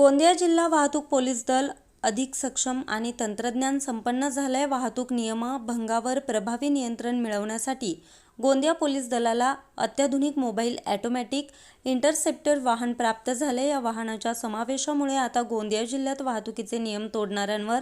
गोंदिया जिल्हा वाहतूक पोलीस दल अधिक सक्षम आणि तंत्रज्ञान संपन्न झाले. वाहतूक नियमभंगावर प्रभावी नियंत्रण मिळवण्यासाठी गोंदिया पोलीस दलाला अत्याधुनिक मोबाईल ऑटोमॅटिक इंटरसेप्टर वाहन प्राप्त झाले. या वाहनाच्या समावेशामुळे आता गोंदिया जिल्ह्यात वाहतुकीचे नियम तोडणाऱ्यांवर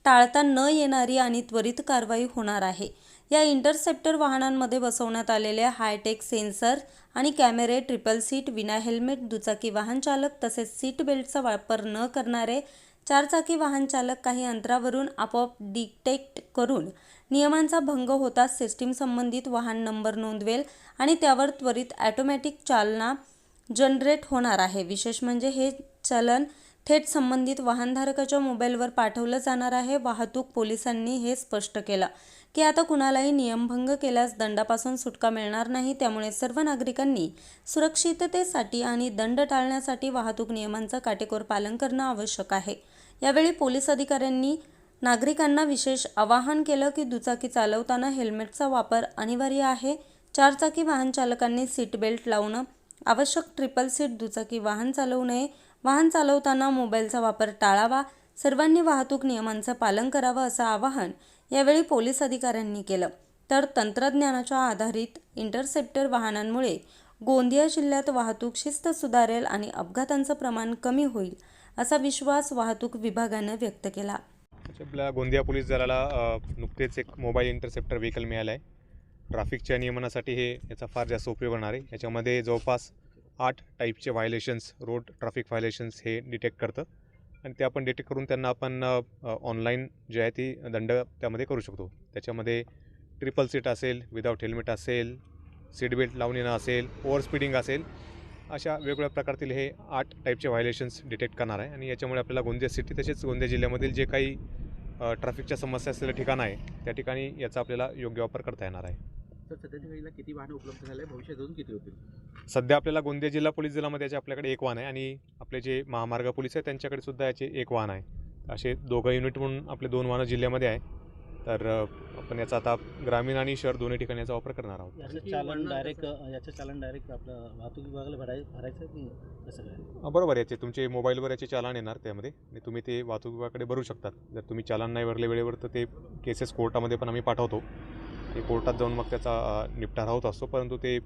टाळता न येणारी आणि त्वरित कारवाई होणार आहे. या इंटरसेप्टर वाहनांमध्ये बसवण्यात आलेले हायटेक सेन्सर आणि कॅमेरे, ट्रिपल सीट, विना हेल्मेट दुचाकी वाहन चालक तसेच सीट बेल्टचा वापर न करणारे चारचाकी वाहन चालक काही अंतरावरून आपोआप डिटेक्ट करून नियमांचा भंग होताच सिस्टीम संबंधित वाहन नंबर नोंदवेल आणि त्यावर त्वरित ऑटोमॅटिक चालना जनरेट होणार आहे. विशेष म्हणजे हे चलन थेट संबंधित वाहनधारकाच्या मोबाईलवर पाठवलं जाणार आहे. वाहतूक पोलिसांनी हे स्पष्ट केलं की आता कुणालाही नियमभंग केल्यास दंडापासून सुटका मिळणार नाही. त्यामुळे सर्व नागरिकांनी सुरक्षिततेसाठी आणि दंड टाळण्यासाठी वाहतूक नियमांचं काटेकोर पालन करणं आवश्यक आहे. यावेळी पोलीस अधिकाऱ्यांनी नागरिकांना विशेष आवाहन केलं की दुचाकी चालवताना हेल्मेटचा वापर अनिवार्य आहे. चारचाकी वाहन चालकांनी सीट बेल्ट लावणं आवश्यक. ट्रिपल सीट दुचाकी वाहन चालवू नये. वाहन चालवताना मोबाईलचा वापर टाळावा. सर्वांनी वाहतूक नियमांचं पालन करावं असं आवाहन यावेळी पोलीस अधिकाऱ्यांनी केलं. तर तंत्रज्ञानाच्या आधारित इंटरसेप्टर वाहनांमुळे गोंदिया जिल्ह्यात वाहतूक शिस्त सुधारेल आणि अपघातांचं प्रमाण कमी होईल असा विश्वास वाहतूक विभागानं व्यक्त केला. आपल्या गोंदिया पोलीस दलाला नुकतेच एक मोबाईल इंटरसेप्टर व्हेकल मिळालं आहे. ट्रॅफिकच्या नियमनासाठी याचा फार जास्त उपयोग होणार आहे. याच्यामध्ये जवळपास 8 टाईपचे व्हायलेशन्स, रोड ट्रॅफिक व्हायलेशन्स हे डिटेक्ट करतं आणि ते आपण डिटेक्ट करून त्यांना आपण ऑनलाईन जे आहे ती दंड त्यामध्ये करू शकतो. त्याच्यामध्ये ट्रिपल सीट असेल, विदाऊट हेल्मेट असेल, सीट बेल्ट लावून येणं असेल, ओव्हर स्पीडिंग असेल, अशा वेगवेगळ्या प्रकारतील हे 8 टाईपचे व्हायलेशन्स डिटेक्ट करणार आहे. आणि याच्यामुळे आपल्याला गोंदिया सिटी तसेच गोंदिया जिल्ह्यामधील जे काही ट्रॅफिकच्या समस्या असलेल्या ठिकाणं आहे त्या ठिकाणी याचा आपल्याला योग्य वापर करता येणार आहे. तर सध्याच्या घडीला किती वाहनं उपलब्ध झाले, भविष्यात अजून किती होतील? सध्या आपल्याला गोंदिया जिल्हा पोलीस दलामध्ये याचे आपल्याकडे एक वाहन आहे आणि आपले जे महामार्ग पोलीस आहे त्यांच्याकडे सुद्धा याचे एक वाहन आहे. असे दोघं युनिट म्हणून आपले 2 वाहनं जिल्ह्यामध्ये आहे. तर आपण याचा आता ग्रामीण आणि शहर दोन्ही ठिकाणी याचा वापर करणार आहोत. याचं चालन डायरेक्ट आपलं वाहतूक विभागाला भरायचं की कसं काय? बरोबर, याचे तुमचे मोबाईलवर याचे चालान येणार त्यामध्ये आणि तुम्ही ते वाहतूक विभागाकडे भरू शकतात. जर तुम्ही चालान नाही भरले वेळेवर तर ते केसेस कोर्टामध्ये पण आम्ही पाठवतो. ते कोर्टात जाऊन मग त्याचा निपटारा होत असतो. परंतु ते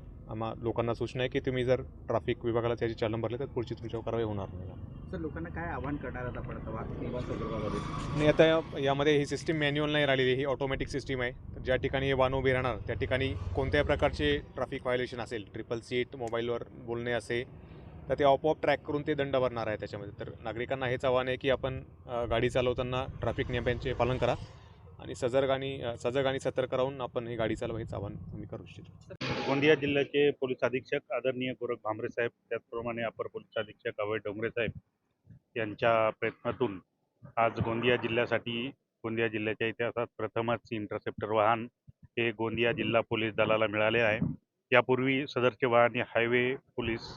लोकांना सूचना आहे की तुम्ही जर ट्रॅफिक विभागाला त्याचे चालन भरले तर पुढची तुमच्यावर कारवाई होणार नाही. सर, लोकांना काय आव्हान करणार आता आपण वाहतूक नियमांसंदर्भामध्ये? आणि आता यामध्ये ही सिस्टीम मॅन्युअल नाही राहिलेली, ही ऑटोमॅटिक सिस्टीम आहे. तर ज्या ठिकाणी हे वाहन उभे राहणार त्या ठिकाणी कोणत्याही प्रकारचे ट्रॅफिक व्हायलेशन असेल, ट्रिपल सीट, मोबाईलवर बोलणे असे, तर ते आपोआप ट्रॅक करून ते दंड भरणार आहे त्याच्यामध्ये. तर नागरिकांना हेच आव्हान आहे की आपण गाडी चालवताना ट्रॅफिक नियमांचे पालन करा आणि सजग आणि सतर्क राहून आपण ही गाडी चालवा, हेच आव्हान आम्ही करू इच्छितो. गोंदिया जिल्ह्याचे पोलीस अधीक्षक आदरणीय गोरख भांबरे साहेब, त्याचप्रमाणे अपर पोलीस अधीक्षक अभय डोंगरे साहेब यांच्या प्रयत्नातून आज गोंदिया जिल्ह्याच्या इतिहासात प्रथमच इंटरसेप्टर वाहन हे गोंदिया जिल्हा पोलीस दलाला मिळाले आहे. यापूर्वी सदरचे वाहन हे हायवे पोलीस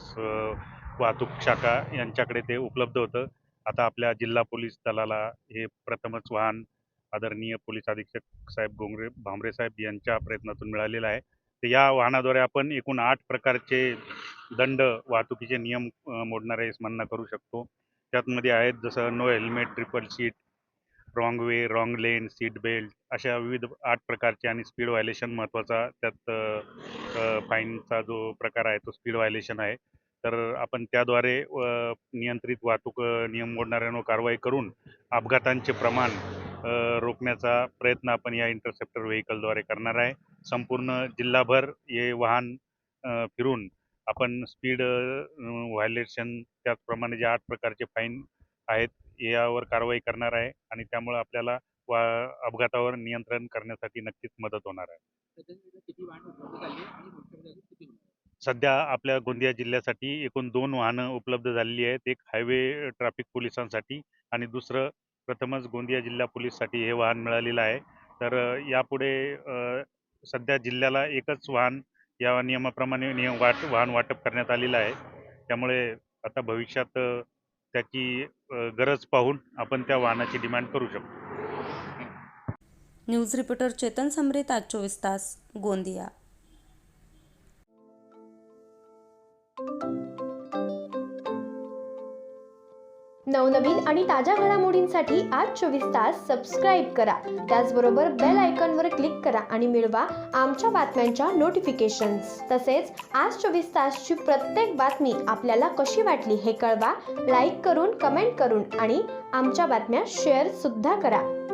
वाहतूक शाखा यांच्याकडे ते उपलब्ध होतं. आता आपल्या जिल्हा पोलीस दलाला हे प्रथमच वाहन आदरणीय पोलीस अधीक्षक साहेब भांबरे साहेब यांच्या प्रयत्नातून मिळालेलं आहे. तर या वाहनाद्वारे आपण एकूण 8 प्रकारचे दंड, वाहतुकीचे नियम मोडणारे सामना करू शकतो. त्यातमध्ये आहेत जसं no helmet, triple seat, wrong way, wrong lane, seat belt, अशा विविध 8 प्रकारचे. आणि स्पीड व्हायलेशन महत्त्वाचा त्यात फाईनचा जो प्रकार आहे तो स्पीड व्हायलेशन आहे. तर आपण त्याद्वारे नियंत्रित वाहतूक नियम मोडणाऱ्यांवर कारवाई करून अपघातांचे प्रमाण रोखण्याचा प्रयत्न आपण या इंटरसेप्टर व्हेकलद्वारे करणार आहे. संपूर्ण जिल्हाभर हे वाहन फिरून आपण स्पीड व्हायलेशन, त्याचप्रमाणे जे 8 प्रकारचे फाईन आहेत यावर कारवाई करणार आहे आणि त्यामुळे आपल्याला अपघातावर नियंत्रण करण्यासाठी नक्कीच मदत होणार आहे. किती वाहनं उपलब्ध झाली आणि भविष्यात अजून किती होणार? सध्या आपल्या गोंदिया जिल्ह्यासाठी एकूण 2 वाहनं उपलब्ध झालेली आहेत. एक हायवे ट्रॅफिक पोलिसांसाठी आणि दुसरं प्रथमच गोंदिया जिल्हा पोलीससाठी हे वाहन मिळालेलं आहे. तर यापुढे सध्या जिल्ह्याला एकच वाहन या नियमाप्रमाणे वाहन वाटप करण्यात आलेलं आहे. त्यामुळे आता भविष्यात त्याची गरज पाहून आपण त्या वाहनाची डिमांड करू शकतो. न्यूज रिपोर्टर चेतन समरीत, आज 24 तास, गोंदिया. नवनवीन आणि ताज्या घडामोडींसाठी आज 24 तास सबस्क्राईब करा. त्याचबरोबर बेल आयकॉनवर क्लिक करा आणि मिळवा आमच्या बातम्यांच्या नोटिफिकेशन्स. तसेच आज 24 तासची प्रत्येक बातमी आपल्याला कशी वाटली हे कळवा. लाईक करून, कमेंट करून आणि आमच्या बातम्या शेअर सुद्धा करा.